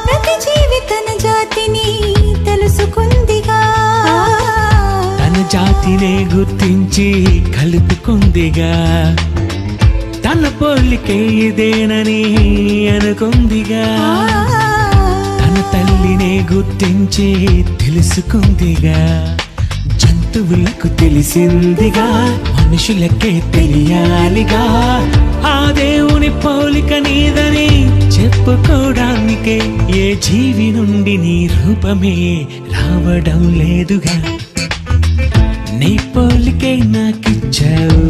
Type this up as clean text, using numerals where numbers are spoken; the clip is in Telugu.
ప్రతి జీవి తన జాతిని తెలుసుకుందిగా, తన జాతినే గుర్తించి కలుపుకుందిగా, తన పోలికే ఇదేనని అనుకుందిగా, తన తల్లినే గుర్తించి తెలుసుకుందిగా. జంతువులకు తెలిసిందిగా, మనుషులకే తెలియాలిగా, ఆ దేవుని పోలిక నీదని చెప్పుకోవడానికే ఏ జీవి నుండి నీ రూపమే రావడం లేదుగా. నీ పోలికే నాకిచ్చావు